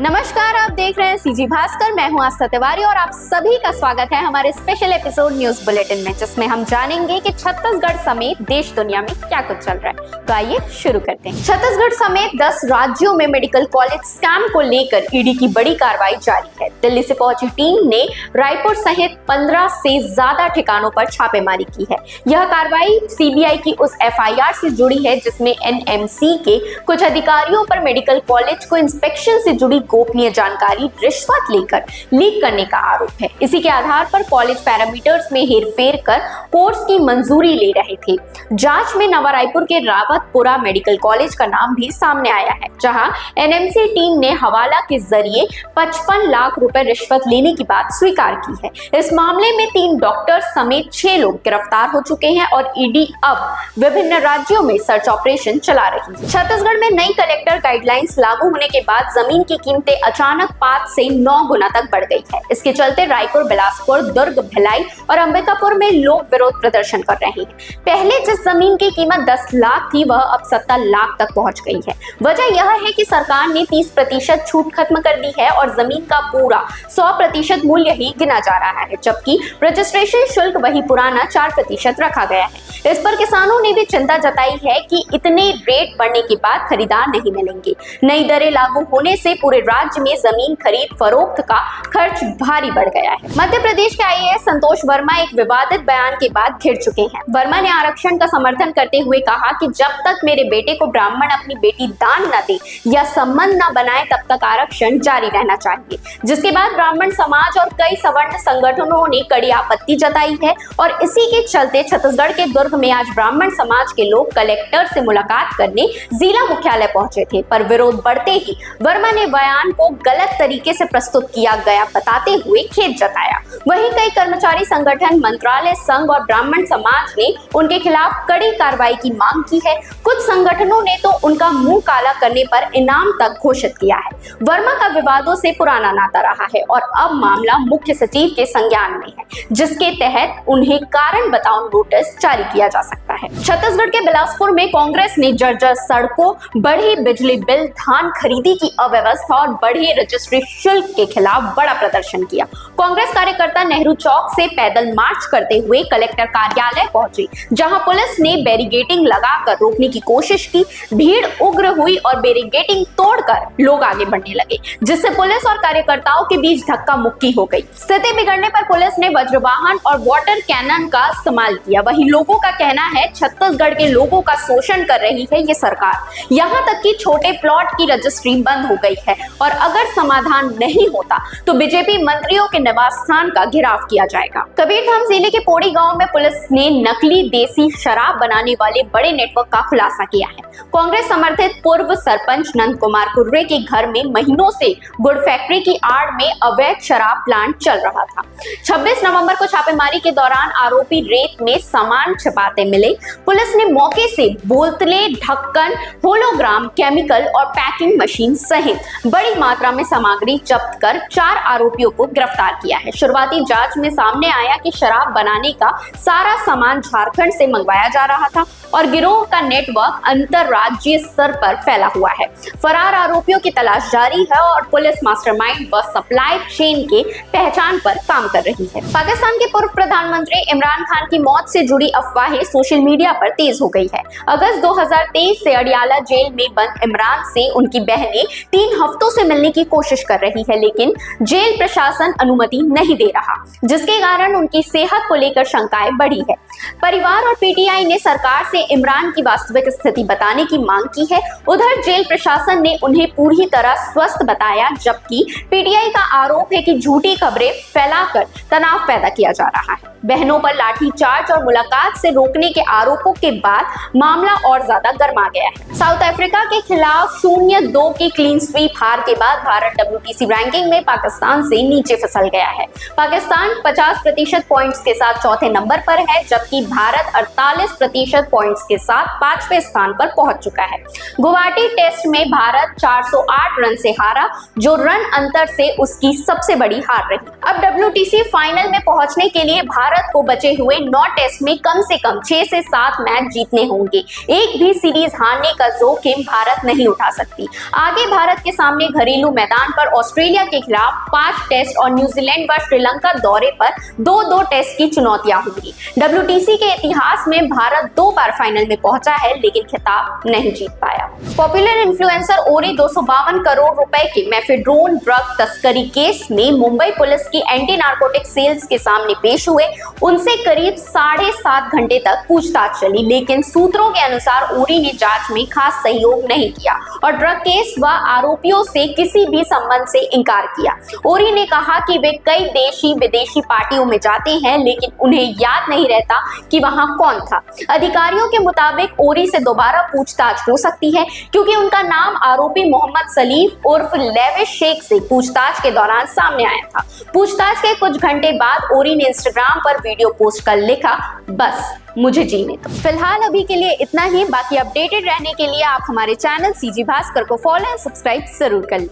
नमस्कार, आप देख रहे हैं सीजी भास्कर। मैं हूं आस्था तिवारी और आप सभी का स्वागत है हमारे स्पेशल एपिसोड न्यूज बुलेटिन में, जिसमें हम जानेंगे कि छत्तीसगढ़ समेत देश दुनिया में क्या कुछ चल रहा है। तो आइए शुरू करते हैं। छत्तीसगढ़ समेत 10 राज्यों में मेडिकल कॉलेज स्कैम को लेकर ईडी की बड़ी कार्रवाई जारी है। दिल्ली से पहुंची टीम ने रायपुर सहित 15 से ज्यादा ठिकानों पर छापेमारी की है। यह कार्रवाई सीबीआई की उस एफआईआर से जुड़ी है जिसमें एनएमसी के कुछ अधिकारियों पर मेडिकल कॉलेज को इंस्पेक्शन से जुड़ी गोपनीय जानकारी रिश्वत लेकर लीक करने का आरोप है। इसी के आधार पर कॉलेज पैरामीटर्स में हेरफेर कर कोर्स की मंजूरी ले रहे थे। जांच में नवा रायपुर के रावतपुरा मेडिकल कॉलेज का नाम भी सामने आया है, जहां एनएमसी टीम ने हवाला के जरिए 55 लाख रुपए रिश्वत लेने की बात स्वीकार की है। इस मामले में 3 डॉक्टर समेत 6 लोग गिरफ्तार हो चुके हैं और ईडी अब विभिन्न राज्यों में सर्च ऑपरेशन चला रही है। छत्तीसगढ़ में नई कलेक्टर गाइडलाइंस लागू होने के बाद जमीन की कीमतें अचानक 5 से 9 गुना तक बढ़ गई है। इसके चलते रायपुर, बिलासपुर, दुर्ग, भिलाई और अंबिकापुर में लोग विरोध प्रदर्शन कर रहे हैं। पहले जिस जमीन की कीमत 10 लाख थी वह अब 70 लाख तक पहुंच गई है। वजह यह है कि सरकार ने 30% छूट खत्म कर दी है और जमीन का पूरा 100% मूल्य ही गिना जा रहा है, जबकि रजिस्ट्रेशन शुल्क वही पुराना 4% रखा गया है। इस पर किसानों ने भी चिंता जताई है कि इतने रेट बढ़ने के बाद खरीदार नहीं मिलेंगे। नई दरें लागू होने से पूरे राज्य में जमीन खरीद फरोख्त का खर्च भारी बढ़ गया है। मध्य प्रदेश के आईएएस संतोष वर्मा एक विवादित बयान के बाद घिर चुके हैं। वर्मा ने आरक्षण का समर्थन करते हुए कहा कि जब तक मेरे बेटे को ब्राह्मण अपनी बेटी दान न दे या संबंध न बनाए तब तक आरक्षण जारी रहना चाहिए, जिसके बाद ब्राह्मण समाज और कई सवर्ण संगठनों ने कड़ी आपत्ति जताई है। और इसी के चलते छत्तीसगढ़ के दुर्ग में आज ब्राह्मण समाज के लोग कलेक्टर से मुलाकात करने जिला मुख्यालय पहुंचे थे, पर विरोध बढ़ते ही वर्मा ने बयान को गलत तरीके से प्रस्तुत किया गया बताते हुए खेद जताया। वहीं कई कर्मचारी संगठन, मंत्रालय, संघ और ब्राह्मण समाज ने उनके खिलाफ कड़ी कार्रवाई की मांग की है। कुछ संगठनों ने तो उनका मुंह काला करने पर इनाम तक घोषित किया है। वर्मा का विवादों से पुराना नाता रहा है और अब मामला मुख्य सचिव के संज्ञान में है, जिसके तहत उन्हें कारण बताओ नोटिस जारी किया जा सकता है। छत्तीसगढ़ के बिलासपुर में कांग्रेस ने जर्जर सड़कों, बढ़ी बिजली बिल, धान खरीदी की अव्यवस्था और बढ़े रजिस्ट्री शुल्क के खिलाफ बड़ा प्रदर्शन किया। कांग्रेस कार्यकर्ता नेहरू चौक से पैदल मार्च करते हुए कलेक्टर कार्यालय पहुंचे, जहां पुलिस ने बैरिकेडिंग लगाकर रोकने की कोशिश की। भीड़ उग्र हुई और बैरिकेडिंग तोड़कर लोग आगे बढ़ने लगे, जिससे पुलिस और कार्यकर्ताओं के बीच धक्का मुक्की हो गई। स्थिति बिगड़ने पर पुलिस ने वज्रवाहन और वाटर कैनन का इस्तेमाल किया। वहीं लोगों का कहना है छत्तीसगढ़ के लोगों का शोषण कर रही है ये सरकार। यहाँ तक कि छोटे प्लॉट की रजिस्ट्री बंद हो गई है और अगर समाधान नहीं होता तो बीजेपी मंत्रियों के निवास स्थान का घेराव किया जाएगा। कबीरधाम जिले के पोड़ी गांव में पुलिस ने नकली देसी शराब बनाने वाले बड़े नेटवर्क का खुलासा किया है। कांग्रेस समर्थित पूर्व सरपंच नंद कुमार कुर्रे के घर में महीनों से गुड़ फैक्ट्री की आड़ में अवैध शराब प्लांट चल रहा था। 26 नवंबर को छापेमारी के दौरान आरोपी रेत में सामान छिपाते मिले। पुलिस ने मौके से बोतलें, ढक्कन, होलोग्राम, केमिकल और पैकिंग मशीन सहित बड़ी मात्रा में सामग्री जब्त कर 4 आरोपियों को गिरफ्तार किया है। शुरुआती जांच में सामने आया कि शराब बनाने का सारा सामान झारखंड से मंगवाया जा रहा था और गिरोह का नेटवर्क अंतरराज्यीय स्तर पर फैला हुआ है। फरार आरोपियों की तलाश जारी है और पुलिस मास्टरमाइंड व सप्लाई चेन के पहचान पर काम कर रही है। पाकिस्तान के पूर्व प्रधानमंत्री इमरान खान की मौत से जुड़ी अफवाहें सोशल मीडिया पर तेज हो गई है। अगस्त 2023 से अडियाला जेल में बंद इमरान से उनकी बहनें 3 हफ्तों से मिलने की कोशिश कर रही है, लेकिन जेल प्रशासन अनुमति नहीं दे रहा, जिसके कारण उनकी सेहत को लेकर शंकाएं बढ़ी है। परिवार और पीटीआई ने सरकार से इमरान की वास्तविक स्थिति बताने की मांग की है। उधर जेल प्रशासन ने उन्हें पूरी तरह स्वस्थ बताया, जबकि पीटीआई का आरोप है कि झूठी खबरें फैलाकर तनाव पैदा किया जा रहा है। बहनों पर लाठीचार्ज और मुलाकात से रोकने के आरोपों के बाद मामला और ज्यादा गर्मा गया है। साउथ अफ्रीका के खिलाफ 0-2 की क्लीन स्वीप हार के बाद भारत WTC रैंकिंग में पाकिस्तान से नीचे फिसल गया है। पाकिस्तान 50% पॉइंट्स के साथ चौथे नंबर पर है, जबकि भारत 48% पॉइंट्स के साथ 5वें स्थान पर पहुंच चुका है। गुवाहाटी टेस्ट में भारत 408 रन से हारा, जो रन अंतर से उसकी सबसे बड़ी हार रही। अब WTC फाइनल में पहुंचने के लिए भारत को बचे हुए 9 टेस्ट में कम से कम 6 से से 7 मैच जीतने होंगे। एक भी सीरीज हारने का जोखिम भारत नहीं उठा सकती। आगे भारत के सामने घरेलू मैदान पर ऑस्ट्रेलिया के खिलाफ 5 टेस्ट और न्यूजीलैंड व श्रीलंका दौरे पर 2-2 टेस्ट की चुनौतियां होंगी। WTC के इतिहास में भारत 2 बार फाइनल में पहुंचा है लेकिन खिताब नहीं जीत पाया। पॉपुलर इन्फ्लुएंसर ओरी 252 करोड़ रुपए के मेफेड्रोन ड्रग तस्करी केस में मुंबई पुलिस की एंटी नार्कोटिक सेल्स के सामने पेश हुए। उनसे करीब 7.5 घंटे तक पूछताछ चली, लेकिन सूत्रों के अनुसार ओरी ने जांच में खास सहयोग नहीं किया और ड्रग केस व आरोपियों से किसी भी संबंध से इनकार किया। ओरी ने कहा कि वे कई देशी विदेशी पार्टियों में जाते हैं लेकिन उन्हें याद नहीं रहता कि वहां कौन था। अधिकारियों के मुताबिक ओरी से दोबारा पूछताछ हो सकती है क्योंकि उनका नाम आरोपी मोहम्मद सलीफ उर्फ लेविश शेख से पूछताछ के दौरान सामने आया था। पूछताछ के कुछ घंटे बाद ओरी ने इंस्टाग्राम पर वीडियो पोस्ट कर लिखा, बस मुझे जीने दो। फिलहाल अभी के लिए इतना ही। बाकी अपडेटेड रहने के लिए आप हमारे चैनल CG भास्कर को फॉलो एंड सब्सक्राइब जरूर कर लें।